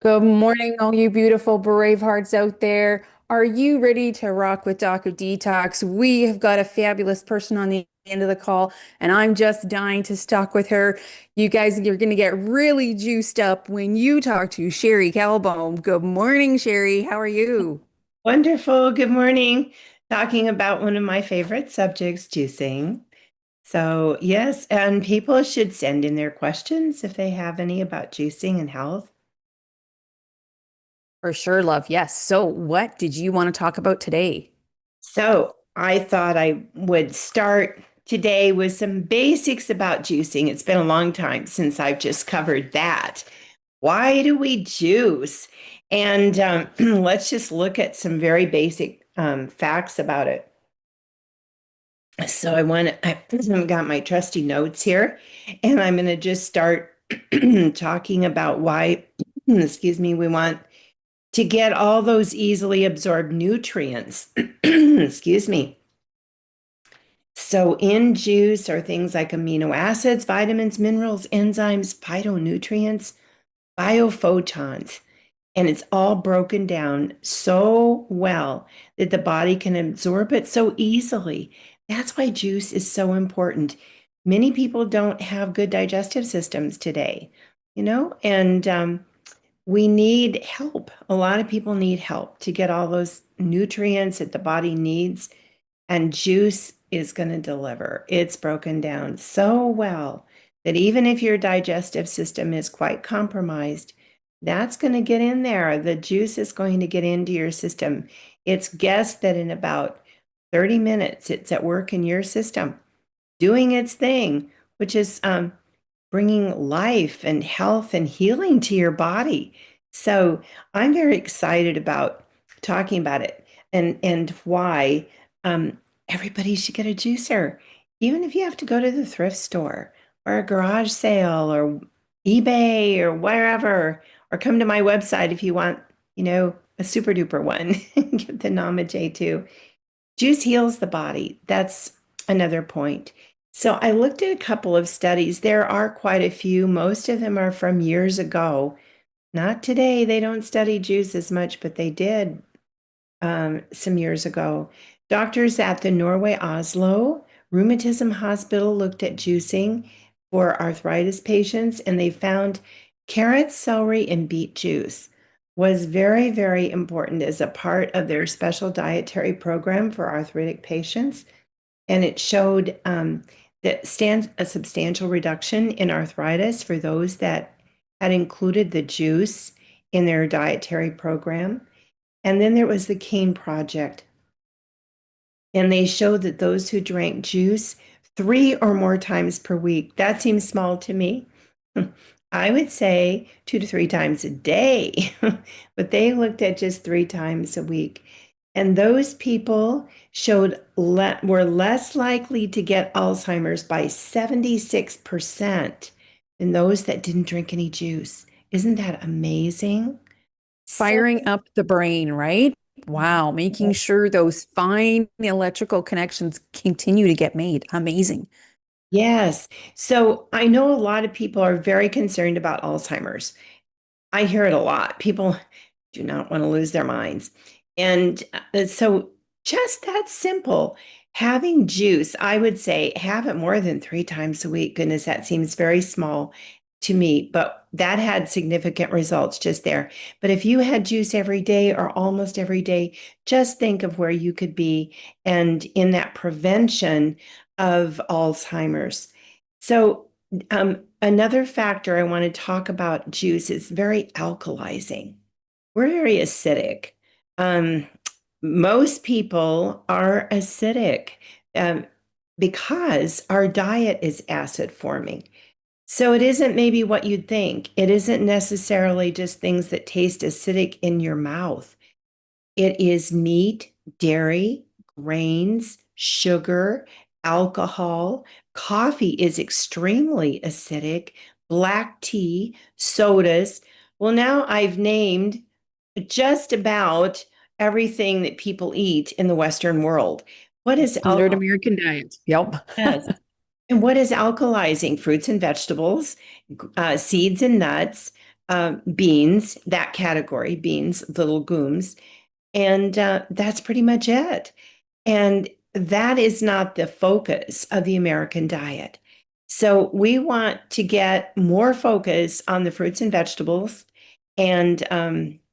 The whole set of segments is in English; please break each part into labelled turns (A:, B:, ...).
A: Good morning, all you beautiful brave hearts out there. Are you ready to rock with Doc of Detox? We have got a fabulous person on the end of the call, and I'm just dying to talk with her. You guys are going to get really juiced up when you talk to Sherry Calbaum. Good morning, Sherry. How are you?
B: Wonderful. Good morning. Talking about one of my favorite subjects, juicing. So, yes, and people should send in their questions if they have any about juicing and health.
A: For sure, love. Yes. So, what did you want to talk about today?
B: So, I thought I would start today with some basics about juicing. It's been a long time since I've just covered that. Why do we juice? And let's just look at some very basic facts about it. So I've got my trusty notes here, and I'm going to just start talking about why, excuse me, we want to get all those easily absorbed nutrients. Excuse me. So in juice are things like amino acids, vitamins, minerals, enzymes, phytonutrients, biophotons. And it's all broken down so well that the body can absorb it so easily. That's why juice is so important. Many people don't have good digestive systems today, and we need help. A lot of people need help to get all those nutrients that the body needs, and juice is going to deliver. It's broken down so well that even if your digestive system is quite compromised, that's going to get in there. The juice is going to get into your system. It's guessed that in about 30 minutes, it's at work in your system, doing its thing, which is bringing life and health and healing to your body. So I'm very excited about talking about it and why everybody should get a juicer, even if you have to go to the thrift store or a garage sale or eBay or wherever, or come to my website if you want, a super duper one. Get the Nama J2. Juice heals the body. That's another point. So I looked at a couple of studies. There are quite a few. Most of them are from years ago. Not today. They don't study juice as much, but they did some years ago. Doctors at the Norway Oslo Rheumatism Hospital looked at juicing for arthritis patients, and they found carrot, celery, and beet juice was very, very important as a part of their special dietary program for arthritic patients. And it showed that stands a substantial reduction in arthritis for those that had included the juice in their dietary program. And then there was the Cane Project. And they showed that those who drank juice 3 or more times per week, that seems small to me. I would say 2 to 3 times a day, but they looked at just 3 times a week. And those people were less likely to get Alzheimer's by 76% than those that didn't drink any juice. Isn't that amazing?
A: Firing up the brain, right? Wow, making sure those fine electrical connections continue to get made. Amazing.
B: Yes. So I know a lot of people are very concerned about Alzheimer's. I hear it a lot. People do not want to lose their minds. And so just that simple. Having juice, I would say have it more than 3 times a week. Goodness, that seems very small to me, but that had significant results just there. But if you had juice every day or almost every day, just think of where you could be and in that prevention of Alzheimer's. So, another factor I want to talk about juice is very alkalizing. We're very acidic. Um, Most people are acidic um, because our diet is acid forming. So it isn't maybe what you'd think. It isn't necessarily just things that taste acidic in your mouth. It is meat, dairy, grains, sugar, alcohol. Coffee is extremely acidic, black tea, sodas. Well, now I've named just about everything that people eat in the Western world. What is
A: Standard
B: alcohol?
A: American diet. Yep.
B: And what is alkalizing? Fruits and vegetables, seeds and nuts, beans, that category, beans, the legumes, and that's pretty much it. And that is not the focus of the American diet. So we want to get more focus on the fruits and vegetables, and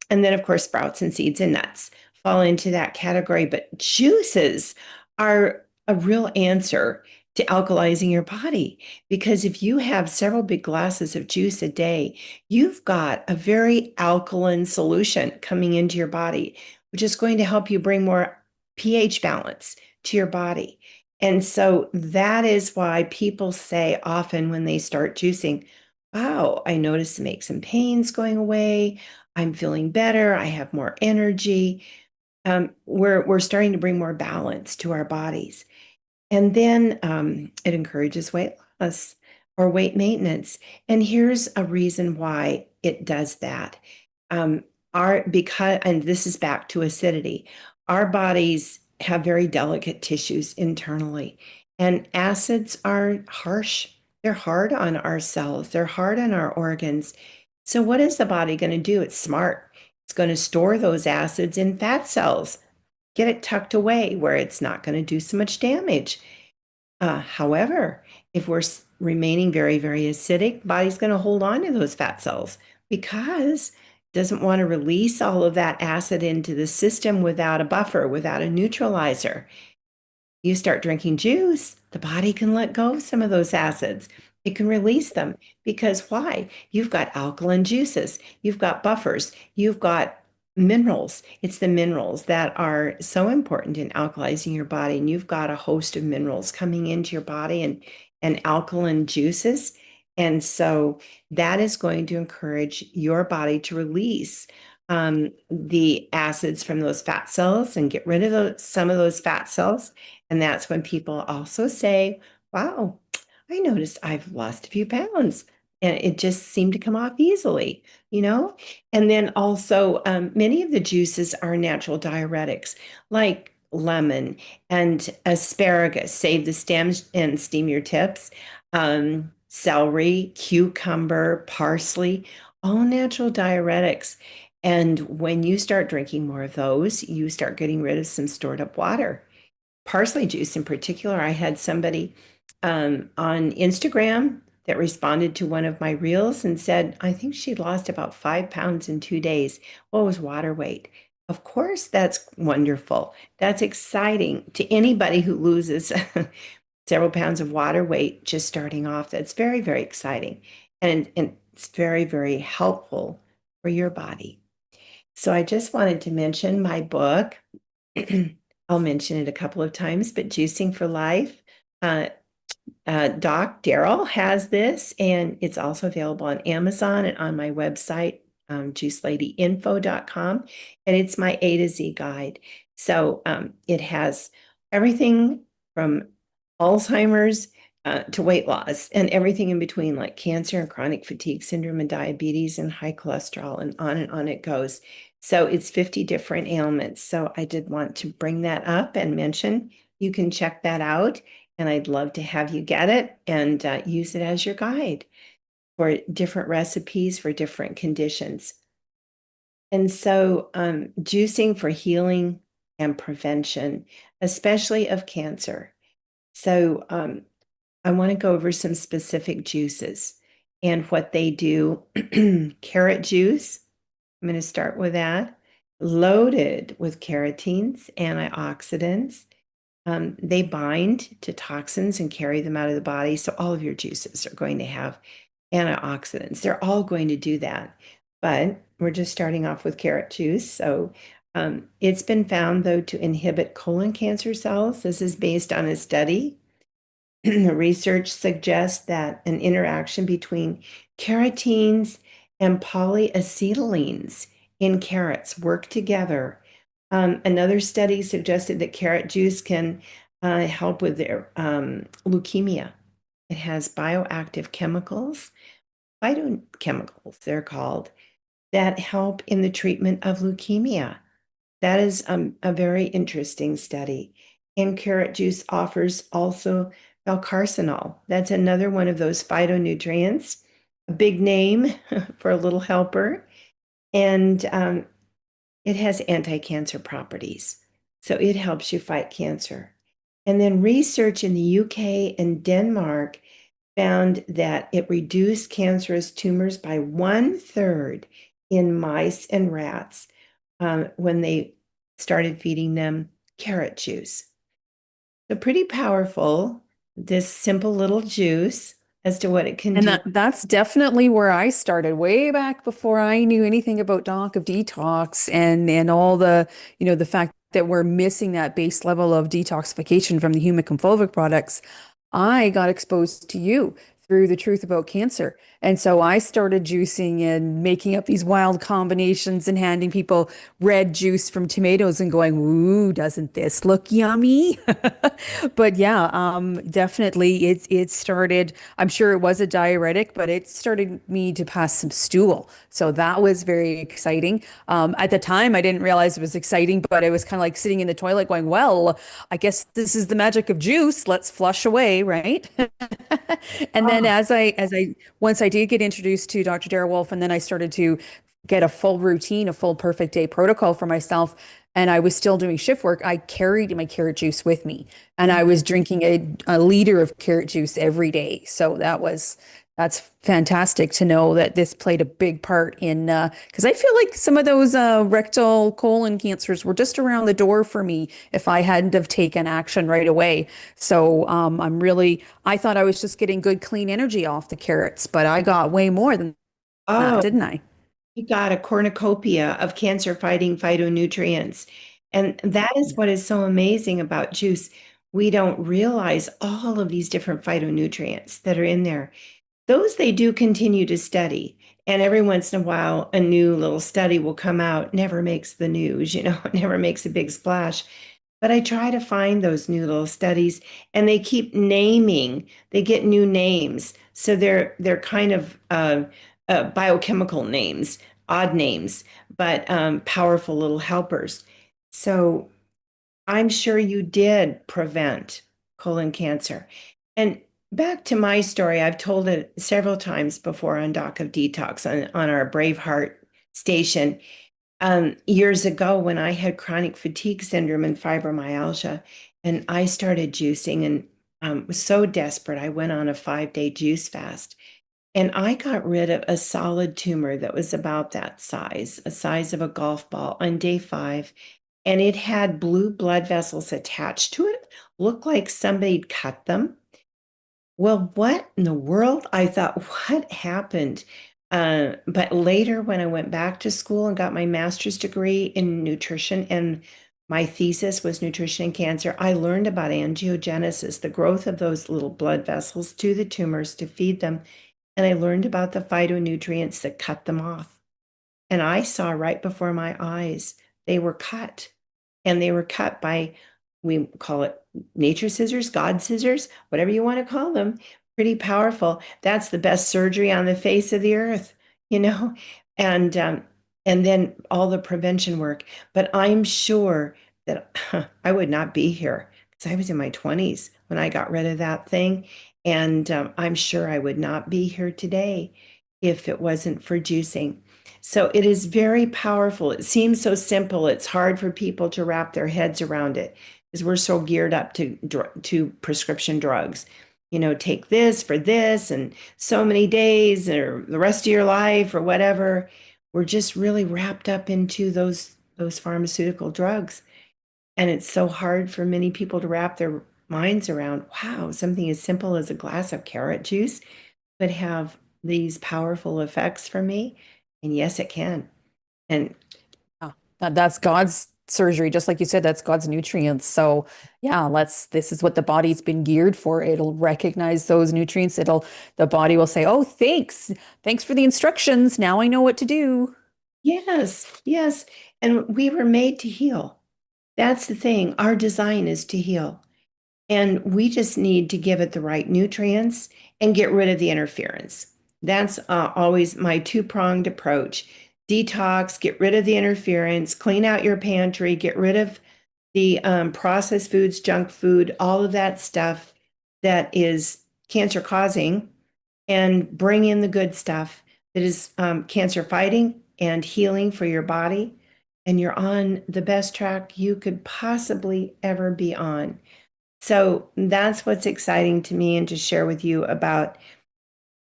B: then of course sprouts and seeds and nuts fall into that category. But juices are a real answer to alkalizing your body, because if you have several big glasses of juice a day, you've got a very alkaline solution coming into your body, which is going to help you bring more pH balance to your body. And so that is why people say often when they start juicing, wow, I notice some aches and pains going away. I'm feeling better. I have more energy. We're starting to bring more balance to our bodies. And then it encourages weight loss or weight maintenance. And here's a reason why it does that. And this is back to acidity, our bodies have very delicate tissues internally, and acids are harsh. They're hard on our cells, they're hard on our organs. So, what is the body going to do? It's smart. It's going to store those acids in fat cells, get it tucked away where it's not going to do so much damage. However, if we're remaining very, very acidic, body's going to hold on to those fat cells because it doesn't want to release all of that acid into the system without a buffer, without a neutralizer. You start drinking juice, the body can let go of some of those acids. It can release them because why? You've got alkaline juices, you've got buffers, you've got minerals. It's the minerals that are so important in alkalizing your body. And you've got a host of minerals coming into your body and alkaline juices. And so that is going to encourage your body to release the acids from those fat cells and get rid of some of those fat cells. And that's when people also say, wow, I noticed I've lost a few pounds and it just seemed to come off easily, you know? And then also, many of the juices are natural diuretics, like lemon and asparagus. Save the stems and steam your tips. Celery, cucumber, parsley, all natural diuretics. And when you start drinking more of those, you start getting rid of some stored up water. Parsley juice in particular, I had somebody on Instagram that responded to one of my reels and said, I think she'd lost about 5 pounds in 2 days. What was water weight? Of course, that's wonderful. That's exciting to anybody who loses several pounds of water weight just starting off. That's very, very exciting. And it's very, very helpful for your body. So I just wanted to mention my book. I'll mention it a couple of times, but Juicing for Life. Uh, Doc Daryl has this, and it's also available on Amazon and on my website, juiceladyinfo.com. And it's my A to Z guide. So it has everything from Alzheimer's to weight loss and everything in between, like cancer and chronic fatigue syndrome and diabetes and high cholesterol, and on it goes. So it's 50 different ailments. So I did want to bring that up and mention you can check that out. And I'd love to have you get it and use it as your guide for different recipes for different conditions. And so, juicing for healing and prevention, especially of cancer. So, I want to go over some specific juices and what they do. Carrot juice, I'm going to start with that. Loaded with carotenes, antioxidants. They bind to toxins and carry them out of the body. So all of your juices are going to have antioxidants. They're all going to do that. But we're just starting off with carrot juice. So it's been found, though, to inhibit colon cancer cells. This is based on a study. Research suggests that an interaction between carotenes and polyacetylenes in carrots work together. Another study suggested that carrot juice can help with their leukemia. It has bioactive chemicals, phytochemicals, they're called, that help in the treatment of leukemia. That is a very interesting study. And carrot juice offers also valcarcinol. That's another one of those phytonutrients a big name for a little helper. And it has anti-cancer properties. So it helps you fight cancer. And then research in the UK and Denmark found that it reduced cancerous tumors by 1/3 in mice and rats when they started feeding them carrot juice. So pretty powerful, this simple little juice as to what it can
A: And
B: do.
A: that's definitely where I started way back before I knew anything about Doc of Detox and all the, the fact that we're missing that base level of detoxification from the humic and fulvic products. I got exposed to you through the truth about cancer. And so I started juicing and making up these wild combinations and handing people red juice from tomatoes and going, "Ooh, doesn't this look yummy?" But yeah, definitely it started, I'm sure it was a diuretic, but it started me to pass some stool. So that was very exciting. At the time, I didn't realize it was exciting, but it was kind of like sitting in the toilet going, well, I guess this is the magic of juice. Let's flush away, right? And then
B: Oh,
A: once I did get introduced to Dr. Dara Wolf, and then I started to get a full routine, a full perfect day protocol for myself, and I was still doing shift work, I carried my carrot juice with me, and I was drinking a liter of carrot juice every day. So that's fantastic to know that this played a big part in, because I feel like some of those rectal colon cancers were just around the door for me if I hadn't have taken action right away. So I thought I was just getting good, clean energy off the carrots, but I got way more than that,
B: oh,
A: didn't I?
B: you got a cornucopia of cancer fighting phytonutrients. And that is what is so amazing about juice. We don't realize all of these different phytonutrients that are in there. Those they do continue to study. And every once in a while, a new little study will come out, never makes the news, never makes a big splash. But I try to find those new little studies and they keep naming, they get new names. So they're kind of biochemical names, odd names, but powerful little helpers. So I'm sure you did prevent colon cancer. And back to my story, I've told it several times before on Doc of Detox on our Braveheart station. Years ago, when I had chronic fatigue syndrome and fibromyalgia, and I started juicing and was so desperate, I went on a 5-day juice fast. And I got rid of a solid tumor that was about that size, a size of a golf ball on day 5. And it had blue blood vessels attached to it, looked like somebody'd cut them. Well, what in the world? I thought, what happened? But later, when I went back to school and got my master's degree in nutrition, and my thesis was nutrition and cancer, I learned about angiogenesis, the growth of those little blood vessels to the tumors to feed them. And I learned about the phytonutrients that cut them off. And I saw right before my eyes, they were cut. And they were cut by, we call it nature scissors, God scissors, whatever you want to call them. Pretty powerful. That's the best surgery on the face of the earth, you know? And and then all the prevention work. But I'm sure that I would not be here because I was in my 20s when I got rid of that thing. And I'm sure I would not be here today if it wasn't for juicing. So it is very powerful. It seems so simple. It's hard for people to wrap their heads around it because we're so geared up to prescription drugs. Take this for this and so many days or the rest of your life or whatever. We're just really wrapped up into those pharmaceutical drugs. And it's so hard for many people to wrap their minds around, wow, something as simple as a glass of carrot juice could have these powerful effects for me. And yes, it can. And
A: Yeah, that's God's surgery, just like you said, that's God's nutrients. So yeah, this is what the body's been geared for. It'll recognize those nutrients. The body will say, oh, thanks for the instructions. Now I know what to do.
B: yes, yes. And we were made to heal. That's the thing. Our design is to heal. And we just need to give it the right nutrients and get rid of the interference. That's always my two-pronged approach. Detox, get rid of the interference, clean out your pantry, get rid of the processed foods, junk food, all of that stuff that is cancer causing, and bring in the good stuff that is cancer fighting and healing for your body. And you're on the best track you could possibly ever be on. So that's what's exciting to me and to share with you about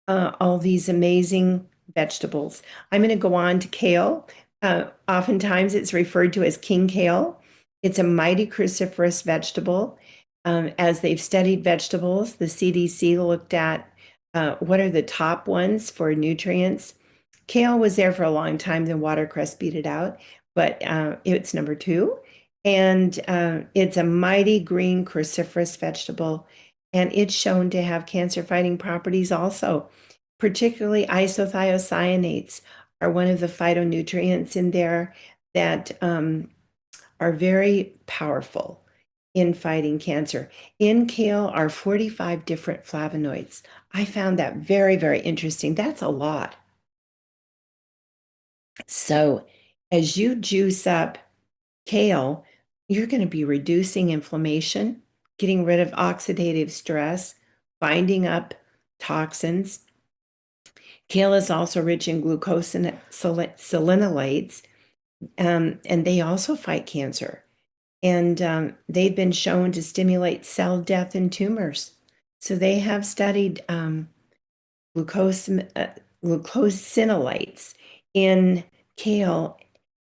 B: all these amazing vegetables. I'm going to go on to kale. Oftentimes it's referred to as king kale. It's a mighty cruciferous vegetable. As they've studied vegetables, the CDC looked at what are the top ones for nutrients. Kale was there for a long time, then watercress beat it out, but it's number two. And it's a mighty green cruciferous vegetable, and it's shown to have cancer fighting properties also. Particularly isothiocyanates are one of the phytonutrients in there that are very powerful in fighting cancer. In kale are 45 different flavonoids. I found that very, very interesting. That's a lot. So as you juice up kale, you're going to be reducing inflammation, getting rid of oxidative stress, binding up toxins. Kale is also rich in glucosinolates, and they also fight cancer. And they've been shown to stimulate cell death in tumors. So they have studied glucosinolates in kale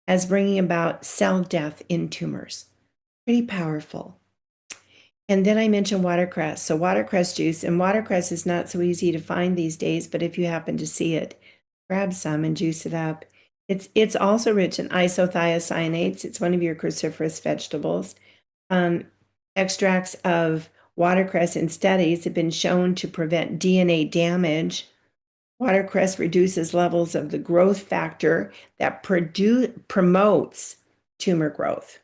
B: as bringing about cell death in tumors. Pretty powerful. And then I mentioned watercress. So watercress juice, and watercress is not so easy to find these days, but if you happen to see it, grab some and juice it up. It's also rich in isothiocyanates. It's one of your cruciferous vegetables. Extracts of watercress in studies have been shown to prevent DNA damage. Watercress reduces levels of the growth factor that promotes tumor growth.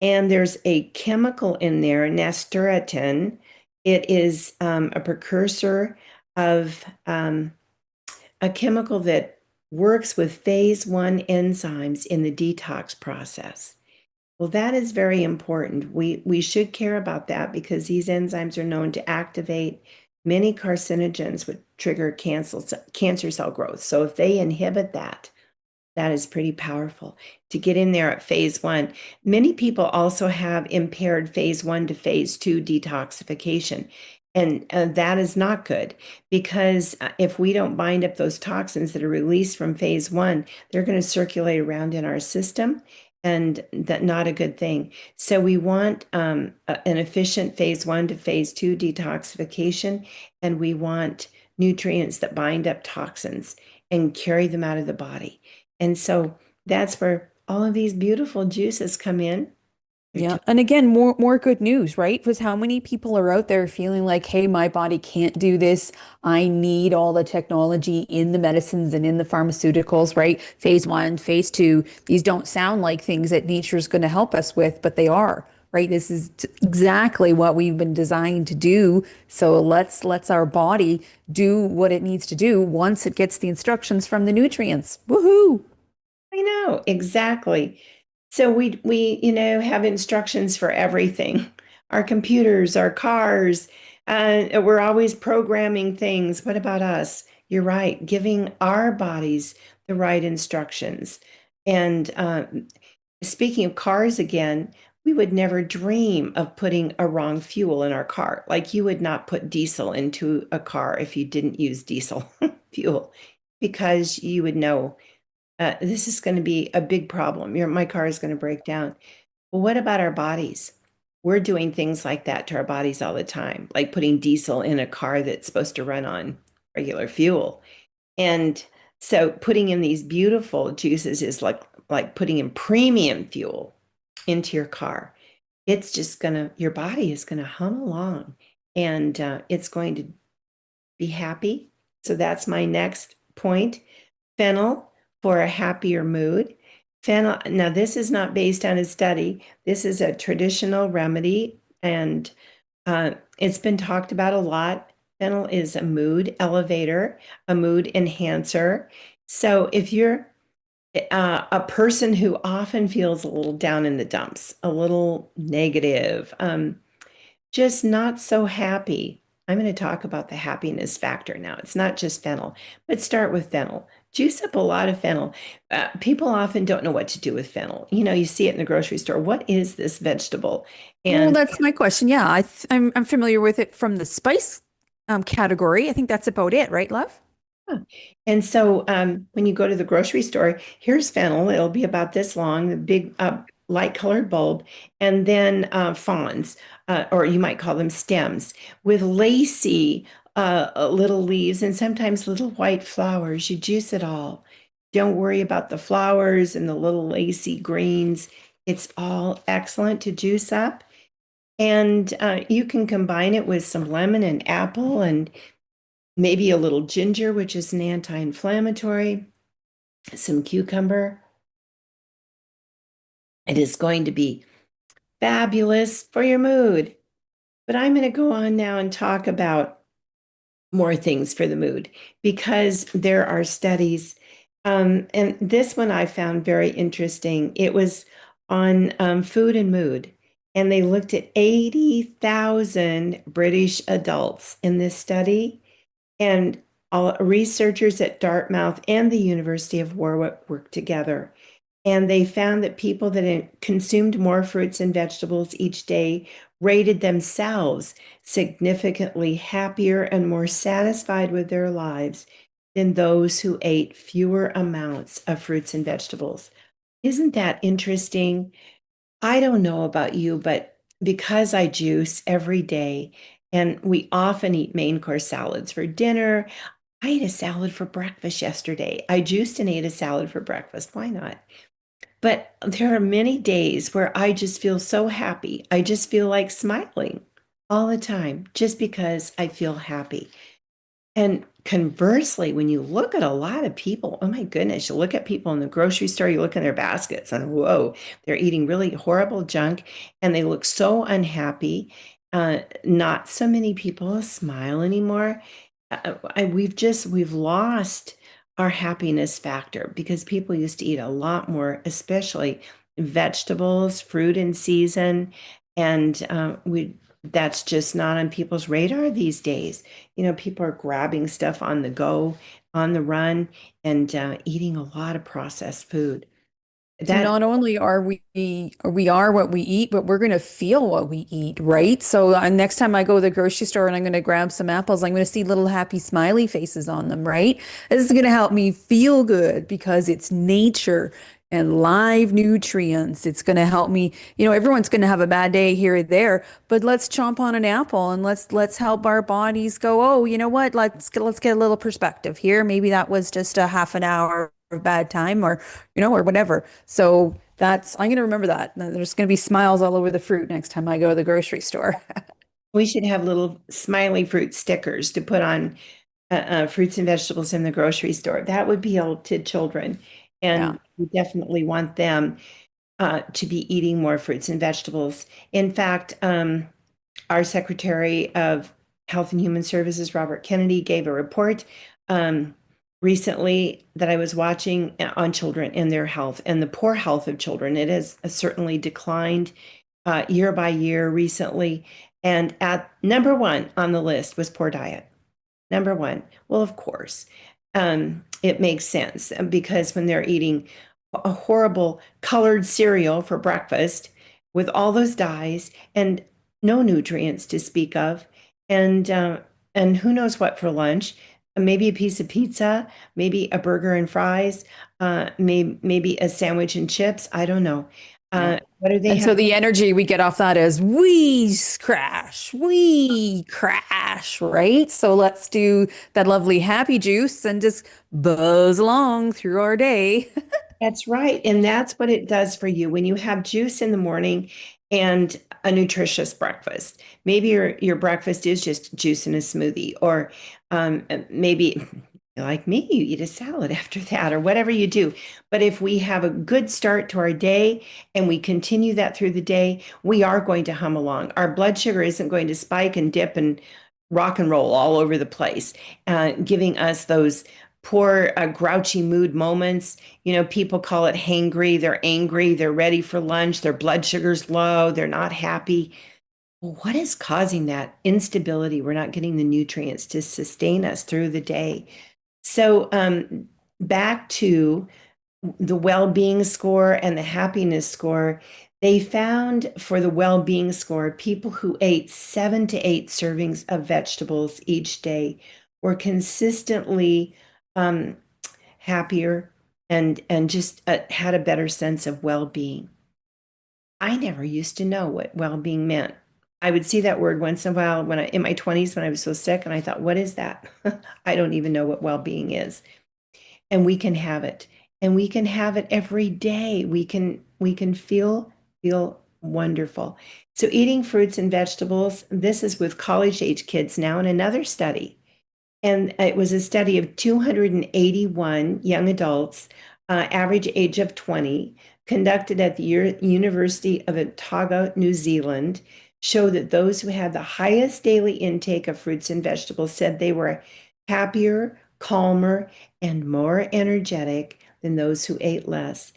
B: And there's a chemical in there, nasturtin. It is a precursor of a chemical that works with phase 1 enzymes in the detox process. Well, that is very important. We should care about that because these enzymes are known to activate many carcinogens which trigger cancer cell growth. So if they inhibit that, that is pretty powerful to get in there at phase 1. Many people also have impaired phase 1 to phase 2 detoxification. And that is not good because if we don't bind up those toxins that are released from phase 1, they're going to circulate around in our system, and that's not a good thing. So we want an efficient phase 1 to phase 2 detoxification, and we want nutrients that bind up toxins and carry them out of the body. And so that's where all of these beautiful juices come in.
A: Yeah. And again, more good news, right? Because how many people are out there feeling like, hey, my body can't do this. I need all the technology in the medicines and in the pharmaceuticals, right? Phase 1, phase 2. These don't sound like things that nature's going to help us with, but they are, right? This is exactly what we've been designed to do. So let's our body do what it needs to do once it gets the instructions from the nutrients. Woohoo!
B: I know, exactly. So we have instructions for everything. Our computers, our cars, we're always programming things. What about us? You're right, giving our bodies the right instructions. And speaking of cars again, we would never dream of putting a wrong fuel in our car. Like you would not put diesel into a car if you didn't use diesel fuel because you would know this is going to be a big problem. My car is going to break down. Well, what about our bodies? We're doing things like that to our bodies all the time, like putting diesel in a car that's supposed to run on regular fuel. And so putting in these beautiful juices is like putting in premium fuel into your car. It's just your body is going to hum along, and it's going to be happy. So that's my next point. Fennel for a happier mood. Fennel, now this is not based on a study. This is a traditional remedy, and it's been talked about a lot. Fennel is a mood elevator, a mood enhancer. So if you're a person who often feels a little down in the dumps, a little negative, just not so happy. I'm going to talk about the happiness factor now. It's not just fennel, but start with fennel. Juice up a lot of fennel. People often don't know what to do with fennel. You see it in the grocery store. What is this vegetable?
A: Well,
B: And
A: that's my question. Yeah, I'm familiar with it from the spice category. I think that's about it, right, love?
B: Huh. And so when you go to the grocery store, here's fennel. It'll be about this long, the big light colored bulb, and then fawns, or you might call them stems, with lacy little leaves and sometimes little white flowers. You juice it all. Don't worry about the flowers and the little lacy greens. It's all excellent to juice up. And you can combine it with some lemon and apple and maybe a little ginger, which is an anti-inflammatory, some cucumber. It is going to be fabulous for your mood. But I'm going to go on now and talk about more things for the mood because there are studies. And this one I found very interesting. It was on food and mood. And they looked at 80,000 British adults in this study. And all researchers at Dartmouth and the University of Warwick worked together. And they found that people that consumed more fruits and vegetables each day rated themselves significantly happier and more satisfied with their lives than those who ate fewer amounts of fruits and vegetables. Isn't that interesting? I don't know about you, but because I juice every day and we often eat main course salads for dinner, I ate a salad for breakfast yesterday. I juiced and ate a salad for breakfast. Why not? But there are many days where I just feel so happy. I just feel like smiling all the time just because I feel happy. And conversely, when you look at a lot of people, oh my goodness, you look at people in the grocery store, you look in their baskets, and whoa, they're eating really horrible junk and they look so unhappy. Not so many people smile anymore. We've lost our happiness factor because people used to eat a lot more, especially vegetables, fruit in season, and we that's just not on people's radar these days. People are grabbing stuff on the go, on the run, and eating a lot of processed food.
A: So
B: That
A: not only we are what we eat, but we're going to feel what we eat, right? So next time I go to the grocery store and I'm going to grab some apples, I'm going to see little happy smiley faces on them, right? This is going to help me feel good because it's nature and live nutrients. It's going to help me, everyone's going to have a bad day here or there, but let's chomp on an apple and let's help our bodies go, oh, you know what? Let's get a little perspective here. Maybe that was just a half an hour of bad time or whatever. So I'm going to remember that. There's going to be smiles all over the fruit next time I go to the grocery store.
B: we should have little smiley fruit stickers to put on fruits and vegetables in the grocery store. That would appeal to children,
A: Yeah.
B: and we definitely want them to be eating more fruits and vegetables. In fact, our Secretary of Health and Human Services, Robert Kennedy, gave a report um, recently that I was watching on children and their health and the poor health of children. It has certainly declined year by year recently. And at number one on the list was poor diet. Number one. Well, of course, it makes sense because when they're eating a horrible colored cereal for breakfast with all those dyes and no nutrients to speak of, and and who knows what for lunch? Maybe a piece of pizza, maybe a burger and fries, maybe a sandwich and chips. I don't know.
A: Yeah.
B: What do they
A: And
B: have?
A: so the energy we get off that is we crash, right? So let's do that lovely happy juice and just buzz along through our day.
B: That's right. And that's what it does for you when you have juice in the morning and a nutritious breakfast. Maybe your breakfast is just juice in a smoothie, or maybe like me, you eat a salad after that, or whatever you do. But if we have a good start to our day and we continue that through the day, we are going to hum along. Our blood sugar isn't going to spike and dip and rock and roll all over the place, giving us those poor, grouchy mood moments. People call it hangry. They're angry. They're ready for lunch. Their blood sugar's low. They're not happy. What is causing that instability? We're not getting the nutrients to sustain us through the day. So, back to the well-being score and the happiness score, they found for the well-being score, people who ate 7 to 8 servings of vegetables each day were consistently um, happier and just had a better sense of well-being. I never used to know what well-being meant. I would see that word once in a while when in my 20s when I was so sick, and I thought, what is that? I don't even know what well-being is. And we can have it. And we can have it every day. We can feel wonderful. So eating fruits and vegetables, this is with college age kids now in another study. And it was a study of 281 young adults, average age of 20, conducted at the University of Otago, New Zealand, showed that those who had the highest daily intake of fruits and vegetables said they were happier, calmer, and more energetic than those who ate less.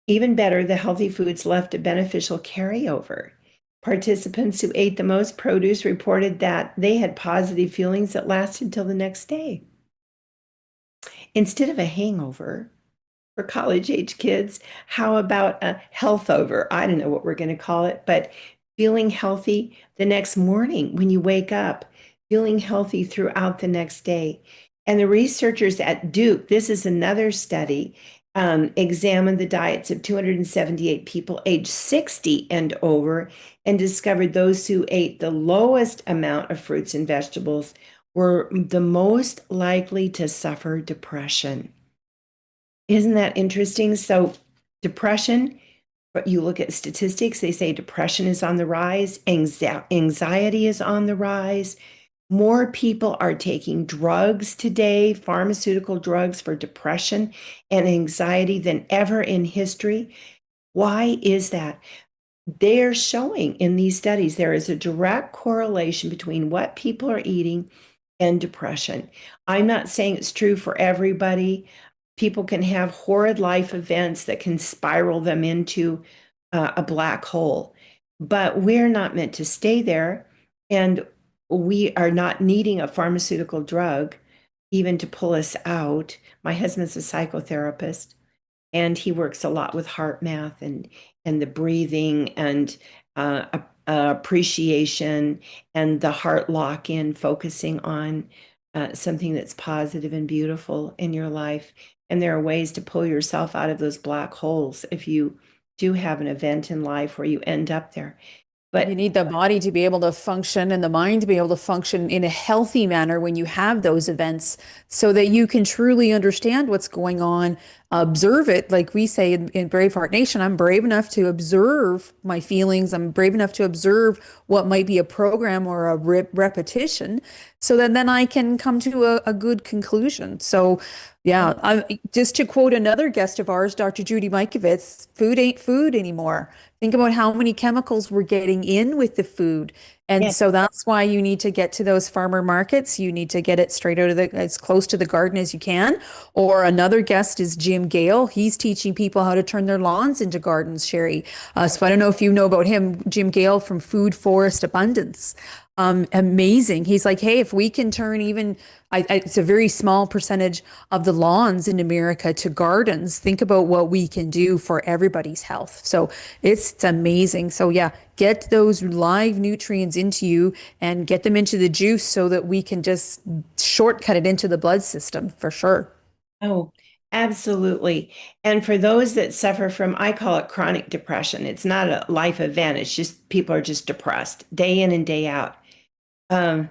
B: Even better, the healthy foods left a beneficial carryover. Participants who ate the most produce reported that they had positive feelings that lasted till the next day. Instead of a hangover for college age kids, how about a health over? I don't know what we're going to call it, but feeling healthy the next morning when you wake up, feeling healthy throughout the next day. And the researchers at Duke, this is another study, examined the diets of 278 people aged 60 and over and discovered those who ate the lowest amount of fruits and vegetables were the most likely to suffer depression. Isn't that interesting? So, depression, but you look at statistics, they say depression is on the rise, anxiety is on the rise. More people are taking drugs today, pharmaceutical drugs for depression and anxiety than ever in history. Why is that? They're showing in these studies there is a direct correlation between what people are eating and depression. I'm not saying it's true for everybody. People can have horrid life events that can spiral them into a black hole, but we're not meant to stay there. And we are not needing a pharmaceutical drug even to pull us out. My husband's a psychotherapist, and he works a lot with heart math and the breathing and appreciation and the heart lock in, focusing on something that's positive and beautiful in your life. And there are ways to pull yourself out of those black holes if you do have an event in life where you end up there.
A: You
B: But
A: need the body to be able to function and the mind to be able to function in a healthy manner when you have those events so that you can truly understand what's going on, observe it. Like we say in Braveheart Nation, I'm brave enough to observe my feelings. I'm brave enough to observe what might be a program or a repetition so that then I can come to a good conclusion. So, yeah, just to quote another guest of ours, Dr. Judy Mikovits, food ain't food anymore. Think about how many chemicals we're getting in with the food. And
B: yeah,
A: so that's why you need to get to those farmer markets. You need to get it straight out of as close to the garden as you can. Or another guest is Jim Gale. He's teaching people how to turn their lawns into gardens, Sherry. So I don't know if you know about him, Jim Gale from Food Forest Abundance. Amazing. He's like, hey, if we can turn even, it's a very small percentage of the lawns in America to gardens. Think about what we can do for everybody's health. So it's amazing. So yeah, get those live nutrients into you and get them into the juice so that we can just shortcut it into the blood system for sure.
B: oh, absolutely. And for those that suffer from, I call it chronic depression. It's not a life event. It's just people are just depressed day in and day out. Um,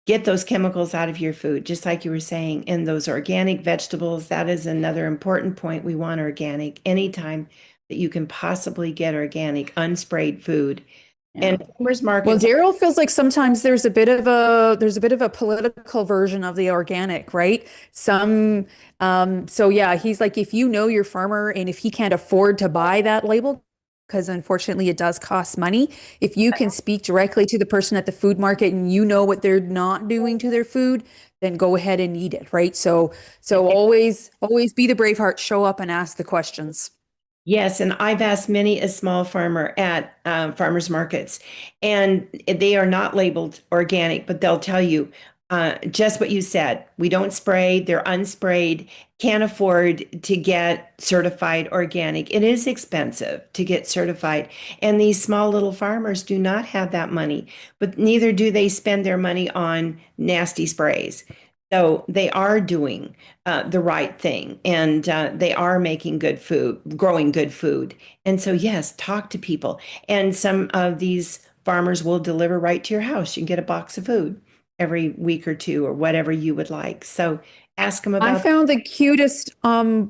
B: get those chemicals out of your food, just like you were saying, and those organic vegetables. That is another important point. We want organic anytime that you can possibly get organic, unsprayed food.
A: Yeah.
B: And farmers
A: Well,
B: markets,
A: Daryl feels like sometimes there's a bit of a political version of the organic, right? So yeah, he's like, if you know your farmer and if he can't afford to buy that label, because unfortunately it does cost money, if you can speak directly to the person at the food market and you know what they're not doing to their food, then go ahead and eat it, right? So always be the Braveheart, show up and ask the questions.
B: Yes, and I've asked many a small farmer at farmers markets, and they are not labeled organic, but they'll tell you just what you said. We don't spray, they're unsprayed, can't afford to get certified organic. It is expensive to get certified, and these small little farmers do not have that money, but neither do they spend their money on nasty sprays. So they are doing the right thing, and they are making good food, growing good food. And so, yes, talk to people. And some of these farmers will deliver right to your house. You can get a box of food every week or two or whatever you would like. So ask them
A: I
B: about.
A: found the cutest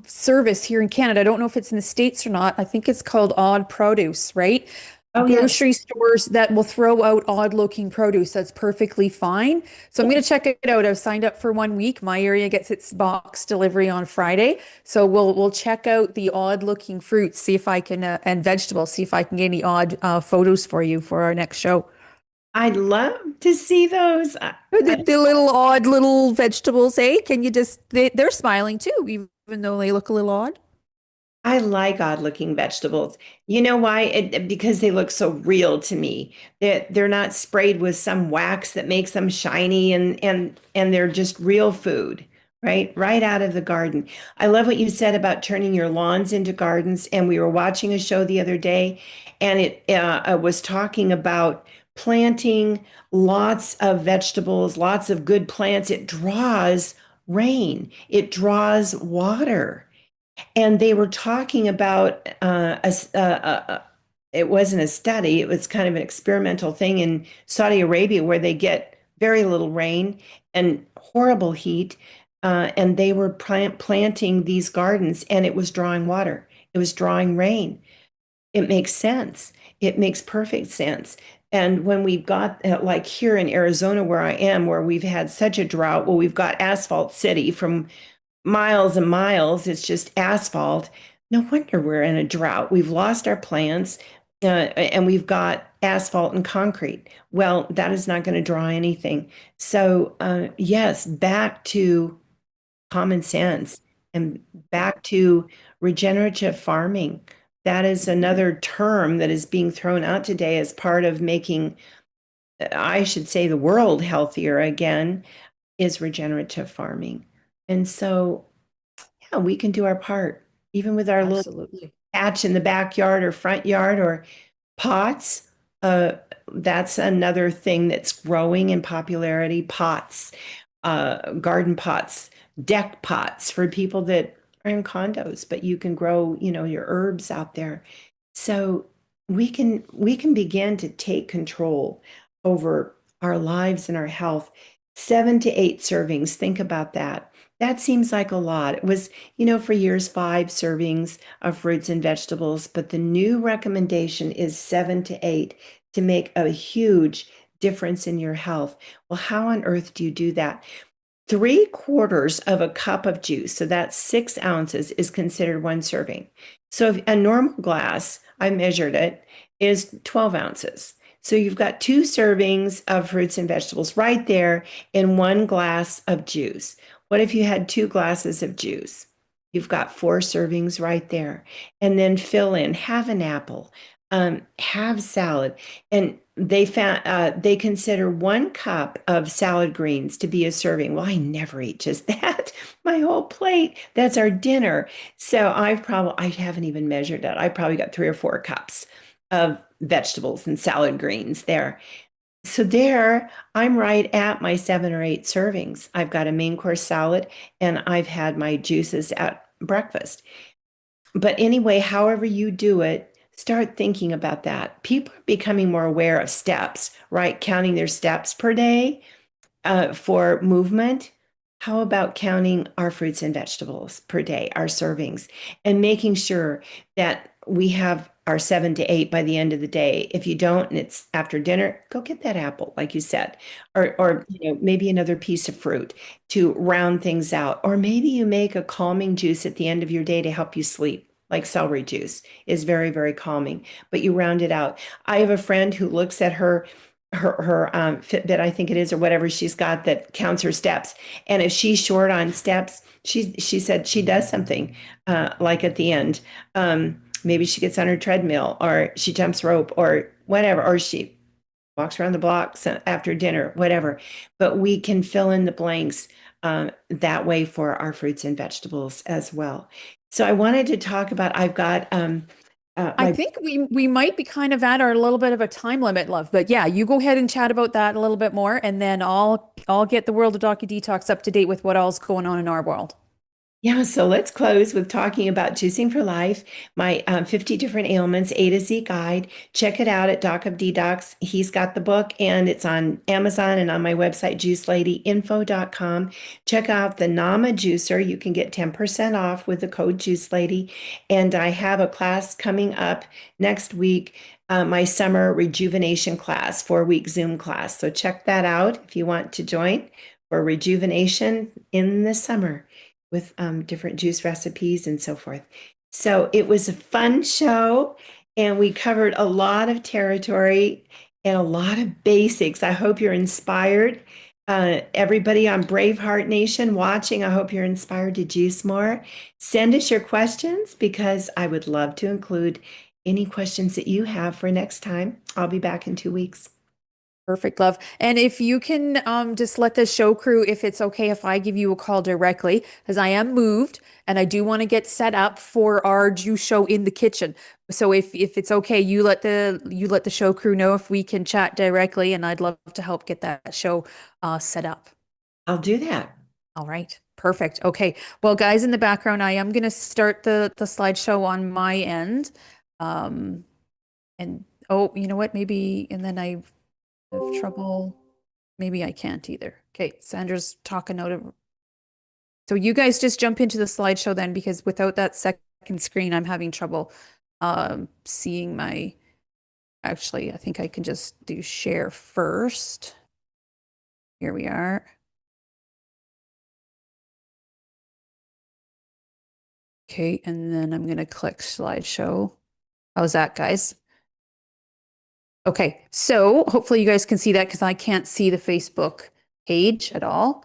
A: service here in Canada. I don't know if it's in the States or not. I think it's called Odd Produce, right?
B: Oh, yes.
A: Grocery stores that will throw out odd looking produce. That's perfectly fine. So I'm going to check it out. I've signed up for 1 week. My area gets its box delivery on Friday. So we'll check out the odd looking fruits, see if I can and vegetables, see if I can get any odd photos for you for our next show.
B: I'd love to see those.
A: The little odd little vegetables, eh? Can you just they're smiling too, even though they look a little odd.
B: I like odd looking vegetables. You know why? Because they look so real to me. They're not sprayed with some wax that makes them shiny, and they're just real food, right? Right out of the garden. I love what you said about turning your lawns into gardens. And we were watching a show the other day, and it was talking about planting lots of vegetables, lots of good plants. It draws rain, it draws water. And they were talking about it wasn't a study, it was kind of an experimental thing in Saudi Arabia where they get very little rain and horrible heat. And they were planting these gardens, and it was drawing water, it was drawing rain. It makes sense. It makes perfect sense. And when we've got, like here in Arizona, where I am, where we've had such a drought, well, we've got asphalt city from miles and miles. It's just asphalt. No wonder we're in a drought. We've lost our plants, and we've got asphalt and concrete. Well, that is not going to draw anything. So, yes, back to common sense and back to regenerative farming. That is another term that is being thrown out today as part of making, I should say, the world healthier again, is regenerative farming. And so, yeah, we can do our part, even with our little
A: Absolutely.
B: patch in the backyard or front yard or pots. Uh, that's another thing that's growing in popularity. Pots, garden pots, deck pots for people that are in condos, but you can grow, your herbs out there. So we can begin to take control over our lives and our health. 7 to 8 servings. Think about that. That seems like a lot. It was, for years, 5 servings of fruits and vegetables, but the new recommendation is 7 to 8 to make a huge difference in your health. Well, how on earth do you do that? 3/4 of a cup of juice, so that's 6 ounces, is considered 1 serving. So if a normal glass, I measured it, is 12 ounces. So you've got 2 servings of fruits and vegetables right there in 1 glass of juice. What if you had 2 glasses of juice? You've got 4 servings right there. And then fill in, have an apple, have salad. And they consider 1 cup of salad greens to be a serving. Well, I never eat just that. My whole plate, that's our dinner. So I haven't even measured it. I probably got 3 or 4 cups of vegetables and salad greens there. So there, I'm right at my 7 or 8 servings. I've got a main course salad, and I've had my juices at breakfast. But anyway, however you do it, start thinking about that. People are becoming more aware of steps, right? Counting their steps per day for movement. How about counting our fruits and vegetables per day, our servings, and making sure that we have our 7 to 8 by the end of the day? If you don't, and it's after dinner, go get that apple, like you said, or maybe another piece of fruit to round things out. Or maybe you make a calming juice at the end of your day to help you sleep. Like celery juice is very, very calming, but you round it out. I have a friend who looks at her Fitbit, I think it is, or whatever she's got that counts her steps. And if she's short on steps, she said she does something like at the end. maybe she gets on her treadmill or she jumps rope or whatever, or she walks around the block after dinner, whatever. But we can fill in the blanks that way for our fruits and vegetables as well. So I wanted to talk about, I've got
A: I
B: my
A: think we might be kind of at our little bit of a time limit, love. But yeah, you go ahead and chat about that a little bit more, and then I'll get the world of Docu Detox up to date with what all's going on in our world.
B: Yeah, so let's close with talking about Juicing for Life, my 50 different ailments, A to Z guide. Check it out at Doc of Detox. He's got the book and it's on Amazon and on my website, juiceladyinfo.com. Check out the Nama Juicer. You can get 10% off with the code JuiceLady. And I have a class coming up next week, my summer rejuvenation class, 4-week Zoom class. So check that out if you want to join for rejuvenation in the summer with different juice recipes and so forth. So it was a fun show, and we covered a lot of territory and a lot of basics. I hope you're inspired. Everybody on Braveheart Nation watching, I hope you're inspired to juice more. Send us your questions because I would love to include any questions that you have for next time. I'll be back in 2 weeks.
A: Perfect, love. And if you can just let the show crew, if it's okay if I give you a call directly, because I am moved and I do want to get set up for our juice show in the kitchen. So if it's okay, you let the show crew know if we can chat directly, and I'd love to help get that show set up.
B: I'll do that.
A: All right. Perfect. Okay. Well, guys, in the background, I am going to start the slideshow on my end. Um, and oh, you know what? Maybe, and then I have trouble. Maybe I can't either. Okay, Sandra's talking out of. So you guys just jump into the slideshow then, because without that second screen, I'm having trouble seeing my. Actually, I think I can just do share first. Here we are. Okay, and then I'm going to click slideshow. How's that, guys? Okay, so hopefully you guys can see that because I can't see the Facebook page at all.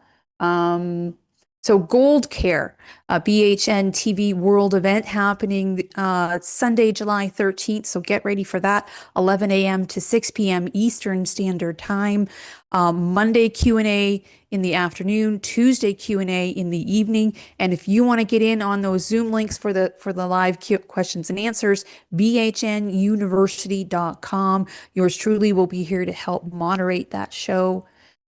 A: So Gold Care, a BHN TV World event happening Sunday, July 13th. So get ready for that, 11 a.m. to 6 p.m. Eastern Standard Time. Monday Q&A in the afternoon, Tuesday Q&A in the evening. And if you want to get in on those Zoom links for the live questions and answers, bhnuniversity.com. Yours truly will be here to help moderate that show.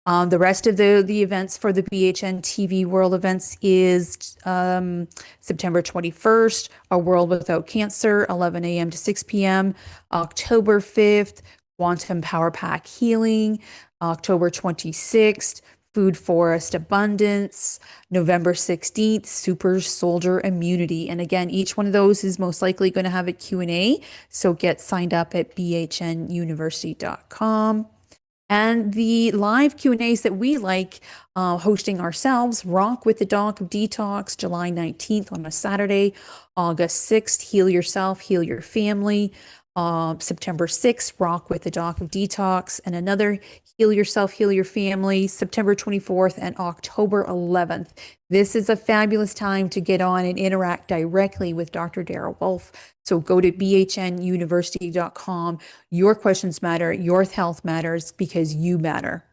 A: The rest of the events for the BHN TV World events is September 21st, A World Without Cancer, 11 a.m. to 6 p.m. October 5th, Quantum Power Pack Healing. October 26th, Food Forest Abundance. November 16th, Super Soldier Immunity. And again, each one of those is most likely going to have a Q&A. So get signed up at bhnuniversity.com. And the live Q&As that we like hosting ourselves, Rock with the Doc of Detox, July 19th on a Saturday, August 6th, Heal Yourself, Heal Your Family, September 6th, Rock with the Doc of Detox, and another Heal Yourself, Heal Your Family, September 24th and October 11th. This is a fabulous time to get on and interact directly with Dr. Darrell Wolfe. So go to bhnuniversity.com. Your questions matter, your health matters because you matter.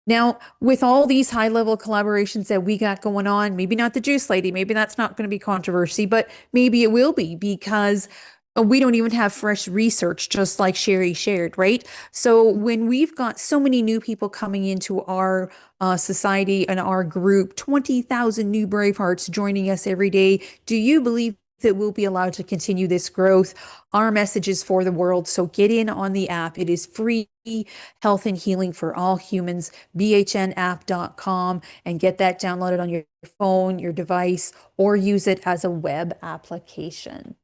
A: Now, with all these high-level collaborations that we got going on, maybe not the Juice Lady, maybe that's not going to be controversy, but maybe it will be because we don't even have fresh research, just like Sherry shared, right? So when we've got so many new people coming into our society and our group, 20,000 new Bravehearts joining us every day, do you believe that we'll be allowed to continue this growth? Our message is for the world. So get in on the app. It is free health and healing for all humans, bhnapp.com, and get that downloaded on your phone, your device, or use it as a web application.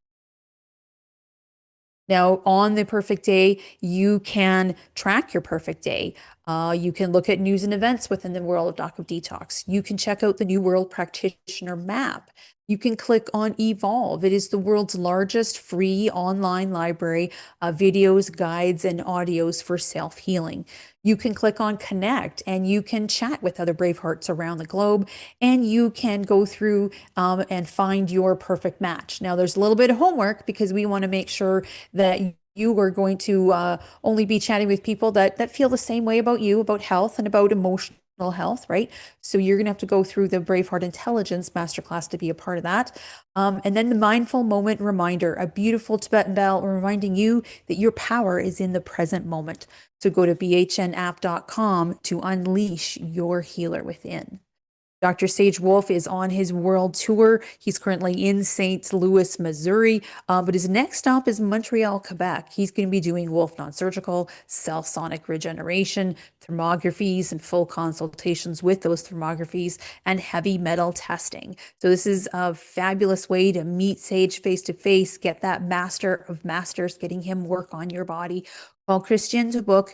A: Now, on the perfect day, you can track your perfect day. You can look at news and events within the world of Doc of Detox. You can check out the New World Practitioner map. You can click on Evolve. It is the world's largest free online library of videos, guides, and audios for self-healing. You can click on Connect and you can chat with other brave hearts around the globe, and you can go through and find your perfect match. Now, there's a little bit of homework because we want to make sure that you are going to only be chatting with people that feel the same way about you, about health and about emotional health, right? So you're going to have to go through the Braveheart Intelligence Masterclass to be a part of that. And then the Mindful Moment Reminder, a beautiful Tibetan bell reminding you that your power is in the present moment. So go to bhnapp.com to unleash your healer within. Dr. Sage Wolfe is on his world tour. He's currently in St. Louis, Missouri, but his next stop is Montreal, Quebec. He's going to be doing Wolfe Non-Surgical, cell sonic regeneration, thermographies, and full consultations with those thermographies, and heavy metal testing. So this is a fabulous way to meet Sage face to face, get that master of masters, getting him work on your body. Call Christian to book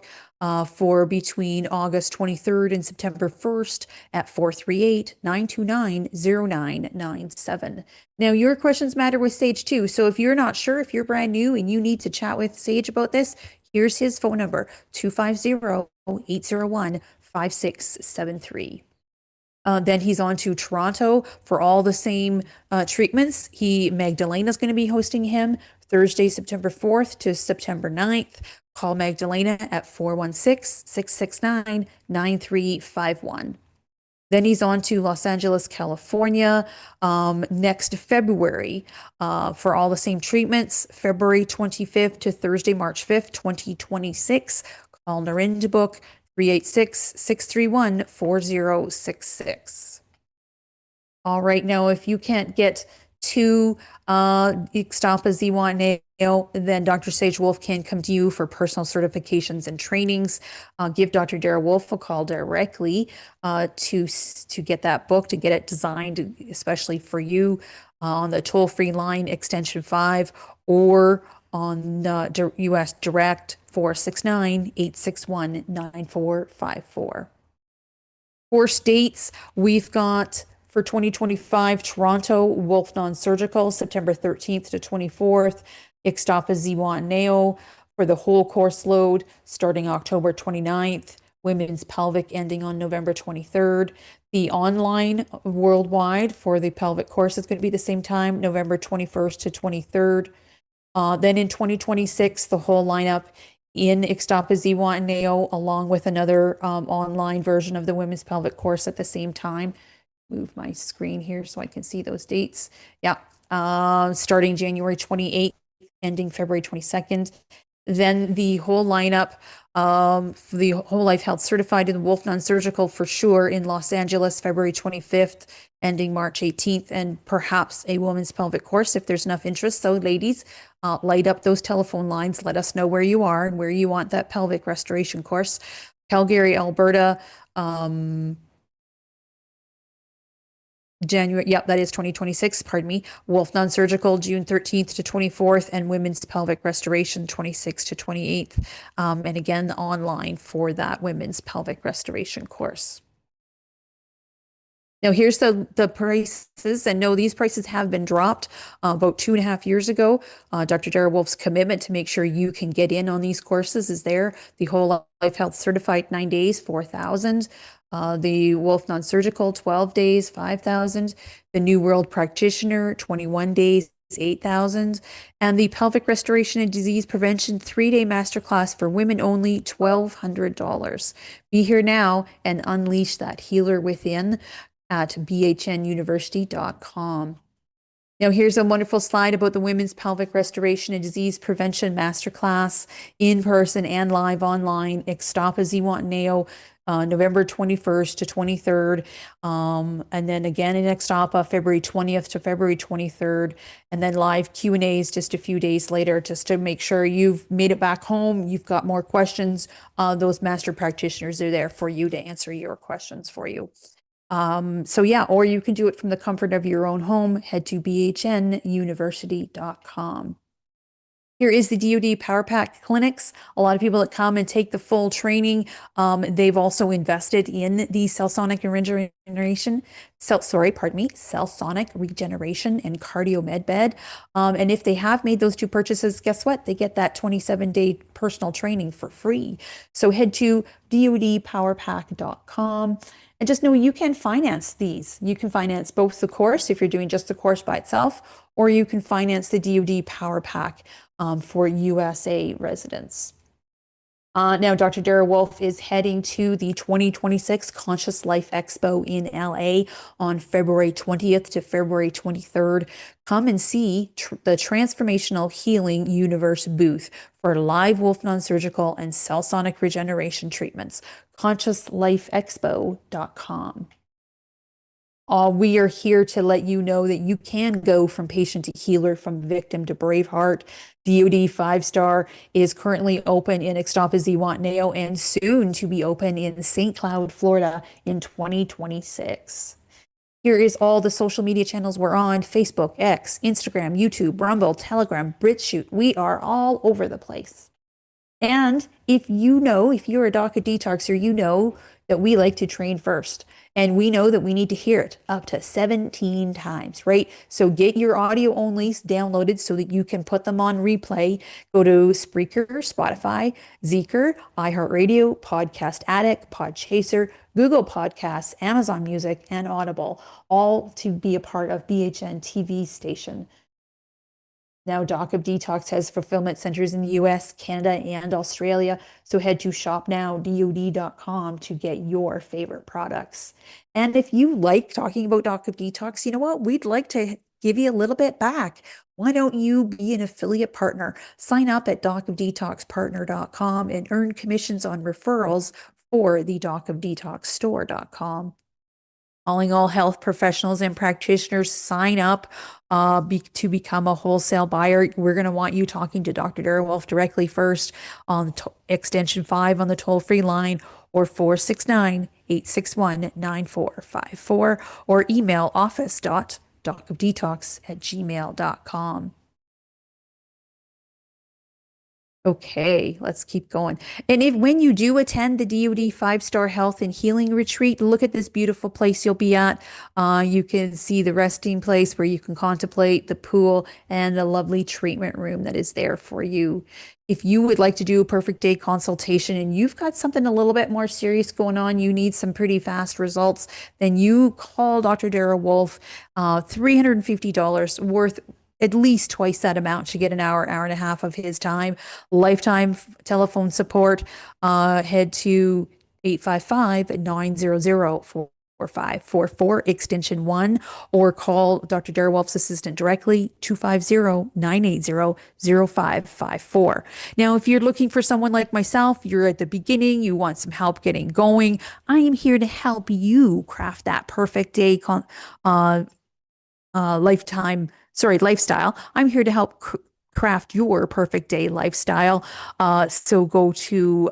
A: for between August 23rd and September 1st at 438-929-0997. Now, your questions matter with Sage too. So if you're not sure, if you're brand new and you need to chat with Sage about this, here's his phone number, 250-801-5673. Then he's on to Toronto for all the same treatments. Magdalena's going to be hosting him Thursday, September 4th to September 9th. Call Magdalena at 416-669-9351. Then he's on to Los Angeles, California, next February for all the same treatments, February 25th to Thursday, March 5th, 2026. Call Narin to book 386-631-4066. All right, now if you can't get to Ixtapa Ziwa Nail, then Dr. Sage Wolfe can come to you for personal certifications and trainings. Give Dr. Dara Wolfe a call directly to get that book, to get it designed especially for you on the toll-free line extension 5 or on US Direct 469-861-9454. For states, we've got for 2025, Toronto, Wolfe Non-Surgical, September 13th to 24th, Ixtapa Ziwa Neo for the whole course load starting October 29th, Women's Pelvic ending on November 23rd. The online worldwide for the pelvic course is going to be the same time, November 21st to 23rd. Then in 2026, the whole lineup in Ixtapa Ziwa Neo, along with another online version of the Women's Pelvic course at the same time. Move my screen here so I can see those dates. Yeah, starting January 28th, ending February 22nd. Then the whole lineup, the Whole Life Health Certified in Wolfe Non-Surgical for sure in Los Angeles, February 25th, ending March 18th, and perhaps a woman's pelvic course if there's enough interest. So ladies, light up those telephone lines. Let us know where you are and where you want that pelvic restoration course. Calgary, Alberta, January, yep, that is 2026, pardon me. Wolfe Non-Surgical, June 13th to 24th, and Women's Pelvic Restoration, 26th to 28th. And again, online for that Women's Pelvic Restoration course. Now here's the prices, and no, these prices have been dropped about 2.5 years ago. Dr. Dara Wolfe's commitment to make sure you can get in on these courses is there. The Whole Life Health Certified 9 days, 4,000. The Wolfe Non-Surgical 12 days, 5,000. The New World Practitioner 21 days, 8,000. And the Pelvic Restoration and Disease Prevention 3-day masterclass for women only, $1,200. Be here now and unleash that healer within at bhnuniversity.com. Now, here's a wonderful slide about the Women's Pelvic Restoration and Disease Prevention Masterclass in person and live online, Ixtapa Ziwa Neo, November 21st to 23rd. And then again in Ixtapa, February 20th to February 23rd. And then live Q&As just a few days later, just to make sure you've made it back home. You've got more questions. Those master practitioners are there for you to answer your questions for you. So yeah, or you can do it from the comfort of your own home. Head to bhnuniversity.com. Here is the DoD Power Pack clinics. A lot of people that come and take the full training, they've also invested in the cell sonic regeneration, cell sonic regeneration and cardio med bed. And if they have made those two purchases, guess what? They get that 27-day personal training for free. So head to dodpowerpack.com. And just know you can finance these. You can finance both the course if you're doing just the course by itself, or you can finance the DoD Power Pack for USA residents. Now, Dr. Dara Wolfe is heading to the 2026 Conscious Life Expo in LA on February 20th to February 23rd. Come and see the Transformational Healing Universe booth for live Wolfe Non-Surgical and cell sonic regeneration treatments. ConsciousLifeExpo.com. We are here to let you know that you can go from patient to healer, from victim to braveheart. DoD 5-star is currently open in Ixtapa-Zihuatanejo and soon to be open in St. Cloud, Florida in 2026. Here is all the social media channels we're on: Facebook, X, Instagram, YouTube, Rumble, Telegram, BritShoot. We are all over the place. And if you're a Doc of Detoxer, you know that we like to train first. And we know that we need to hear it up to 17 times, right? So get your audio onlys downloaded so that you can put them on replay. Go to Spreaker, Spotify, Zeeker, iHeartRadio, Podcast Addict, Podchaser, Google Podcasts, Amazon Music, and Audible, all to be a part of BHN TV station. Now, Doc of Detox has fulfillment centers in the US, Canada, and Australia. So head to shopnowdod.com to get your favorite products. And if you like talking about Doc of Detox, you know what? We'd like to give you a little bit back. Why don't you be an affiliate partner? Sign up at docofdetoxpartner.com and earn commissions on referrals for the docofdetoxstore.com. Calling all health professionals and practitioners, sign up to become a wholesale buyer. We're going to want you talking to Dr. Dara Wolfe directly first on extension 5 on the toll-free line, or 469-861-9454, or email office.docofdetox@gmail.com. Okay, let's keep going. And when you do attend the DoD 5-star health and healing retreat, look at this beautiful place you'll be at. You can see the resting place where you can contemplate, the pool, and the lovely treatment room that is there for you. If you would like to do a perfect day consultation and you've got something a little bit more serious going on, you need some pretty fast results, then you call Dr. Dara Wolfe, $350 worth, at least twice that amount to get an hour and a half of his time. Lifetime telephone support. Head to 855-900-4544, extension 1, or call Dr. Dara Wolfe's assistant directly, 250-980-0554. Now, if you're looking for someone like myself, you're at the beginning, you want some help getting going, I am here to help you craft that perfect day lifestyle. I'm here to help craft your perfect day lifestyle. So go to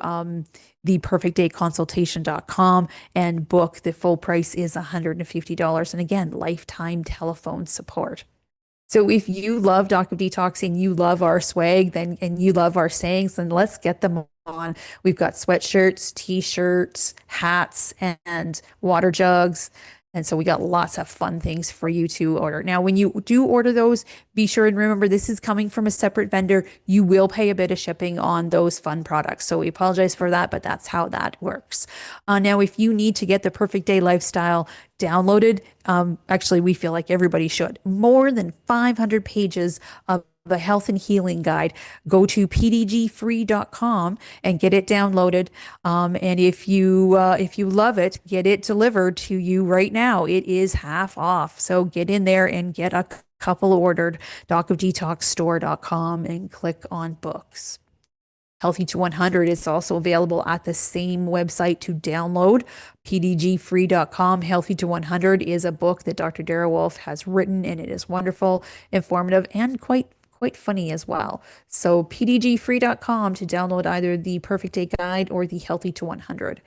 A: theperfectdayconsultation.com and book. The full price is $150. And again, lifetime telephone support. So if you love Doc of Detox and you love our swag, and you love our sayings, then let's get them on. We've got sweatshirts, t-shirts, hats, and water jugs. And so we got lots of fun things for you to order. Now, when you do order those, be sure and remember this is coming from a separate vendor. You will pay a bit of shipping on those fun products. So we apologize for that, but that's how that works. Now, if you need to get the Perfect Day Lifestyle downloaded, actually, we feel like everybody should. More than 500 pages of the health and healing guide. Go to pdgfree.com and get it downloaded. And if you love it, get it delivered to you right now. It is half off. So get in there and get a couple ordered. docofdetoxstore.com and click on books. Healthy to 100 is also available at the same website to download, pdgfree.com. Healthy to 100 is a book that Dr. Dara Wolfe has written, and it is wonderful, informative, and quite funny as well. So pdgfree.com to download either the Perfect Day Guide or the Healthy to 100.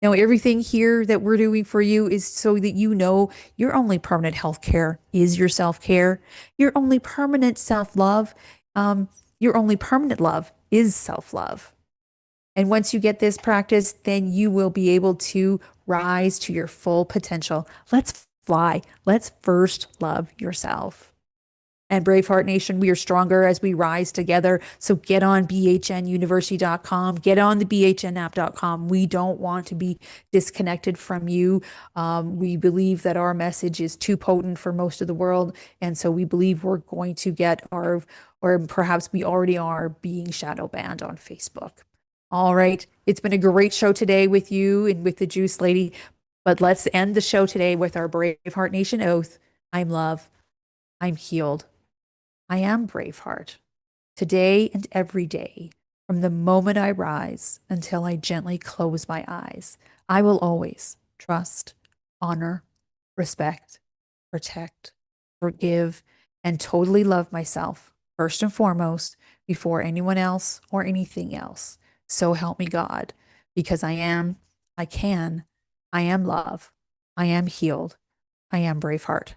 A: Now, everything here that we're doing for you is so that you know your only permanent health care is your self-care. Your only permanent self-love Your only permanent love is self-love. And once you get this practice, then you will be able to rise to your full potential. Let's fly. Let's first love yourself. And Braveheart Nation, we are stronger as we rise together. So get on bhnuniversity.com, get on the bhnapp.com. We don't want to be disconnected from you. We believe that our message is too potent for most of the world. And so we believe we're going to get our, or perhaps we already are, being shadow banned on Facebook. All right. It's been a great show today with you and with the Juice Lady. But let's end the show today with our Braveheart Nation oath. I'm love. I'm healed. I am Braveheart. Today and every day, from the moment I rise until I gently close my eyes, I will always trust, honor, respect, protect, forgive, and totally love myself, first and foremost, before anyone else or anything else. So help me God, because I am, I can, I am love, I am healed, I am Braveheart.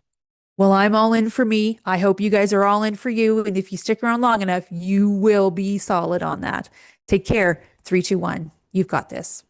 A: Well, I'm all in for me. I hope you guys are all in for you. And if you stick around long enough, you will be solid on that. Take care. 3, 2, 1. You've got this.